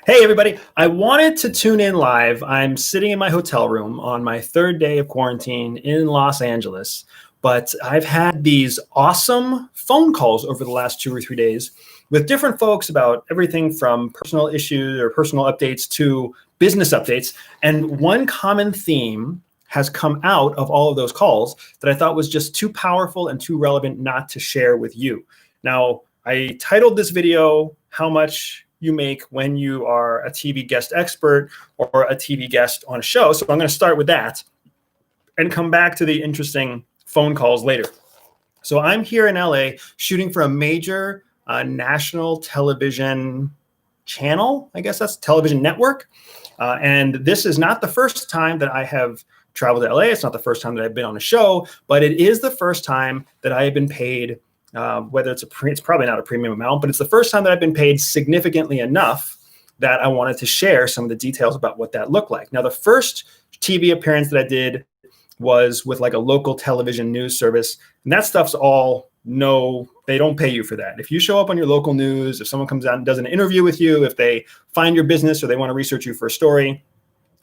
Hey, everybody. I wanted to tune in live. I'm sitting in my hotel room on my third day of quarantine in Los Angeles, but I've had these awesome phone calls over the last 2 or 3 days with different folks about everything from personal issues or personal updates to business updates. And one common theme has come out of all of those calls that I thought was just too powerful and too relevant not to share with you. Now, I titled this video, How Much You Make When You Are a TV Guest Expert or a TV Guest on a Show. So I'm going to start with that and come back to the interesting phone calls later. So I'm here in LA shooting for a major national television channel. I guess that's television network. And this is not the first time that I have traveled to LA. It's not the first time that I've been on a show, but it is the first time that I have been paid, whether it's probably not a premium amount, but it's the first time that I've been paid significantly enough that I wanted to share some of the details about what that looked like. Now, the first TV appearance that I did was with like a local television news service, and that stuff's all no, they don't pay you for that. If you show up on your local news, if someone comes out and does an interview with you, if they find your business or they want to research you for a story,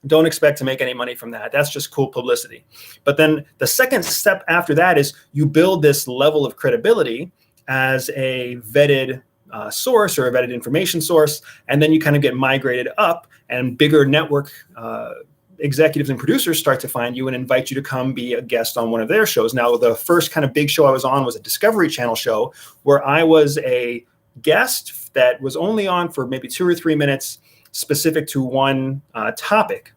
don't expect to make any money from that. That's just cool publicity. But then the second step after that is you build this level of credibility as a vetted source or a vetted information source, and then you kind of get migrated up, and bigger network executives and producers start to find you and invite you to come be a guest on one of their shows. Now, the first kind of big show I was on was a Discovery Channel show where I was a guest that was only on for maybe 2 or 3 minutes, specific to one topic.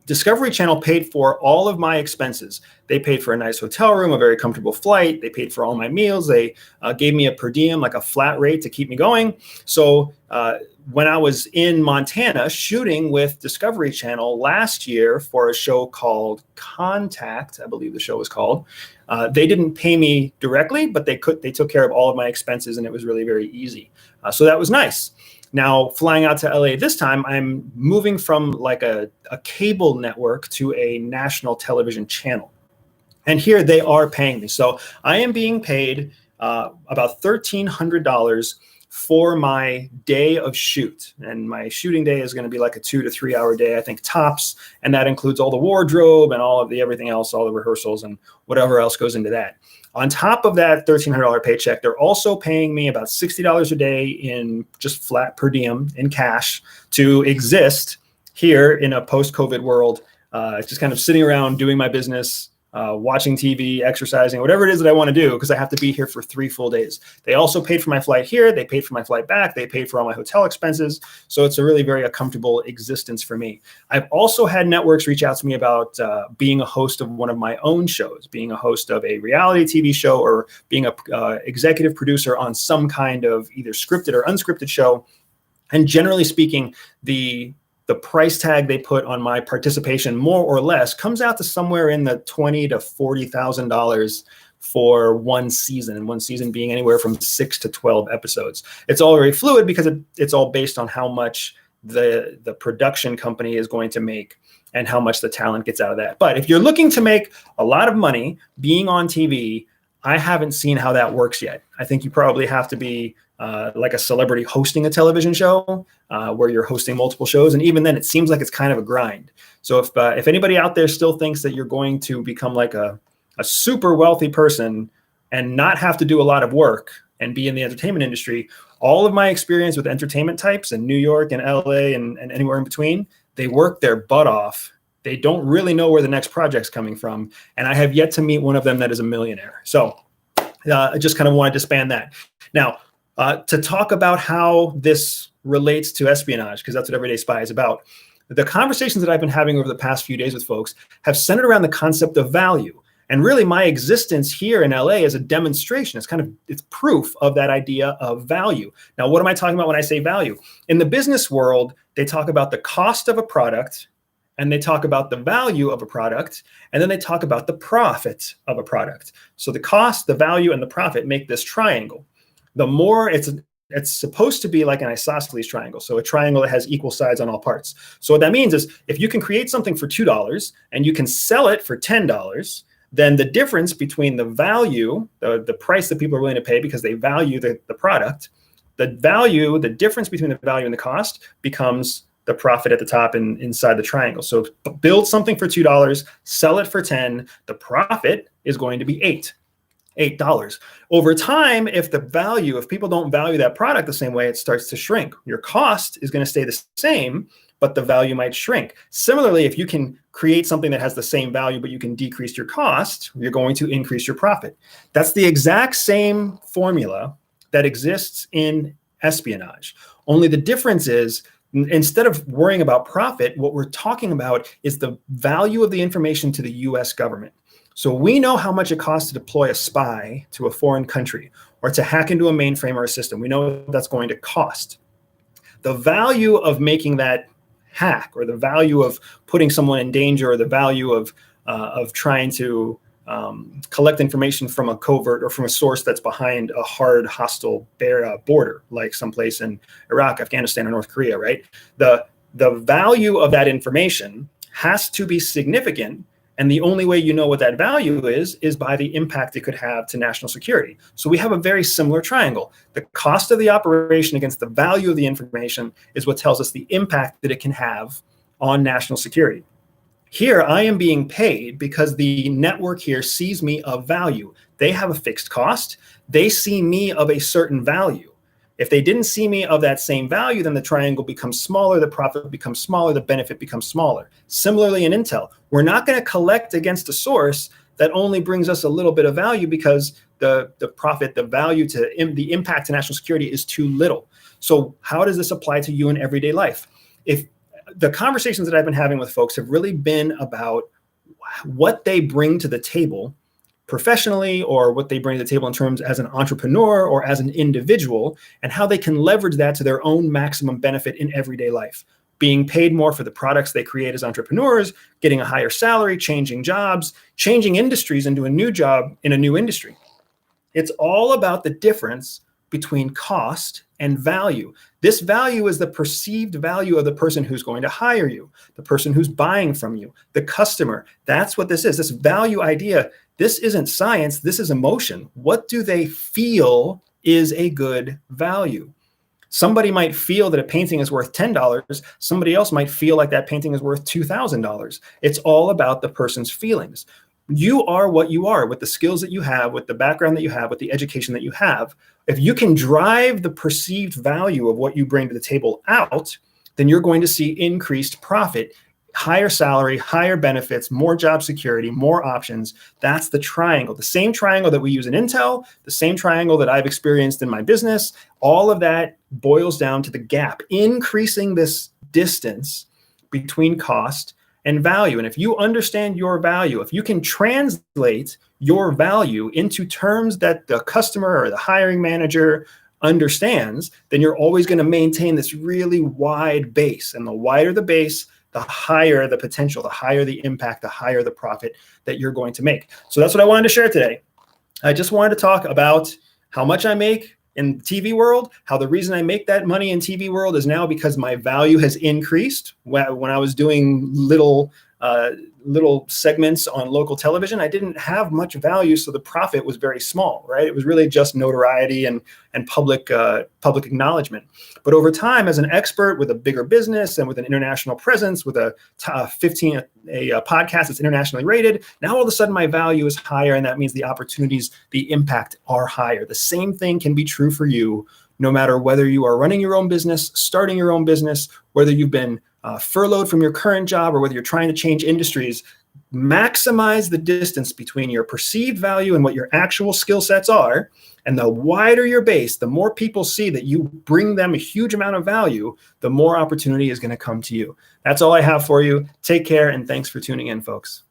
Discovery Channel paid for all of my expenses. They paid for a nice hotel room, a very comfortable flight. They paid for all my meals. They gave me a per diem, like a flat rate to keep me going. So when I was in Montana shooting with Discovery Channel last year for a show called Contact, I believe the show was called, they didn't pay me directly, but they took care of all of my expenses, and it was really very easy. So that was nice. Now, flying out to LA this time, I'm moving from like a cable network to a national television channel. And here they are paying me. So I am being paid about $1,300 for my day of shoot. And my shooting day is going to be like a 2 to 3 hour day, I think, tops. And that includes all the wardrobe and all of the everything else, all the rehearsals and whatever else goes into that. On top of that $1,300 paycheck, they're also paying me about $60 a day in just flat per diem in cash to exist here in a post-COVID world, just kind of sitting around doing my business, watching TV, exercising, whatever it is that I want to do, because I have to be here for 3 full days. They also paid for my flight here. They paid for my flight back. They paid for all my hotel expenses. So it's a really very comfortable existence for me. I've also had networks reach out to me about being a host of one of my own shows, being a host of a reality TV show, or being a executive producer on some kind of either scripted or unscripted show. And generally speaking, the price tag they put on my participation, more or less, comes out to somewhere in the $20,000 to $40,000 for one season, and one season being anywhere from 6 to 12 episodes. It's all very fluid because it's all based on how much the production company is going to make and how much the talent gets out of that. But if you're looking to make a lot of money being on TV, I haven't seen how that works yet. I think you probably have to be like a celebrity hosting a television show where you're hosting multiple shows. And even then, it seems like it's kind of a grind. So if anybody out there still thinks that you're going to become like a super wealthy person and not have to do a lot of work and be in the entertainment industry, all of my experience with entertainment types in New York and LA and anywhere in between, they work their butt off. They don't really know where the next project's coming from. And I have yet to meet one of them that is a millionaire. So I just kind of wanted to span that. Now, to talk about how this relates to espionage, because that's what Everyday Spy is about. The conversations that I've been having over the past few days with folks have centered around the concept of value. And really, my existence here in LA is a demonstration. It's proof of that idea of value. Now, what am I talking about when I say value? In the business world, they talk about the cost of a product, and they talk about the value of a product, and then they talk about the profit of a product. So the cost, the value, and the profit make this triangle. The more it's supposed to be like an isosceles triangle. So a triangle that has equal sides on all parts. So what that means is if you can create something for $2 and you can sell it for $10, then the difference between the value, the price that people are willing to pay because they value the product, the value, the difference between the value and the cost becomes the profit at the top and inside the triangle. So build something for $2, sell it for 10, the profit is going to be $8. Over time, if people don't value that product the same way, it starts to shrink. Your cost is going to stay the same, but the value might shrink. Similarly, if you can create something that has the same value, but you can decrease your cost, you're going to increase your profit. That's the exact same formula that exists in espionage. Only the difference is, instead of worrying about profit, what we're talking about is the value of the information to the US government. So we know how much it costs to deploy a spy to a foreign country or to hack into a mainframe or a system. We know that's going to cost. The value of making that hack, or the value of putting someone in danger, or the value of trying to collect information from a covert or from a source that's behind a hard, hostile border, like someplace in Iraq, Afghanistan, or North Korea, right? The value of that information has to be significant. And the only way you know what that value is by the impact it could have to national security. So we have a very similar triangle. The cost of the operation against the value of the information is what tells us the impact that it can have on national security. Here, I am being paid because the network here sees me of value. They have a fixed cost. They see me of a certain value. If they didn't see me of that same value, then the triangle becomes smaller, the profit becomes smaller, the benefit becomes smaller. Similarly in Intel, we're not going to collect against a source that only brings us a little bit of value because the profit, the value the impact to national security is too little. So how does this apply to you in everyday life? If the conversations that I've been having with folks have really been about what they bring to the table professionally, or what they bring to the table in terms as an entrepreneur or as an individual, and how they can leverage that to their own maximum benefit in everyday life. Being paid more for the products they create as entrepreneurs, getting a higher salary, changing jobs, changing industries into a new job in a new industry. It's all about the difference between cost and value. This value is the perceived value of the person who's going to hire you, the person who's buying from you, the customer. That's what this is. This value idea, this isn't science, this is emotion. What do they feel is a good value? Somebody might feel that a painting is worth $10. Somebody else might feel like that painting is worth $2,000. It's all about the person's feelings. You are what you are with the skills that you have, with the background that you have, with the education that you have. If you can drive the perceived value of what you bring to the table out, then you're going to see increased profit, higher salary, higher benefits, more job security, more options. That's the triangle, the same triangle that we use in Intel, the same triangle that I've experienced in my business. All of that boils down to the gap, increasing this distance between cost and value. And if you understand your value, if you can translate your value into terms that the customer or the hiring manager understands, then you're always going to maintain this really wide base. And the wider the base, the higher the potential, the higher the impact, the higher the profit that you're going to make. So that's what I wanted to share today. I just wanted to talk about how much I make in the TV world, how the reason I make that money in TV world is now because my value has increased. When I was doing little segments on local television, I didn't have much value, so the profit was very small, right? It was really just notoriety and public acknowledgement. But over time, as an expert with a bigger business and with an international presence, with a podcast that's internationally rated, now all of a sudden my value is higher, and that means the opportunities, the impact are higher. The same thing can be true for you, no matter whether you are running your own business, starting your own business, whether you've been furloughed from your current job, or whether you're trying to change industries. Maximize the distance between your perceived value and what your actual skill sets are. And the wider your base, the more people see that you bring them a huge amount of value, the more opportunity is going to come to you. That's all I have for you. Take care, and thanks for tuning in, folks.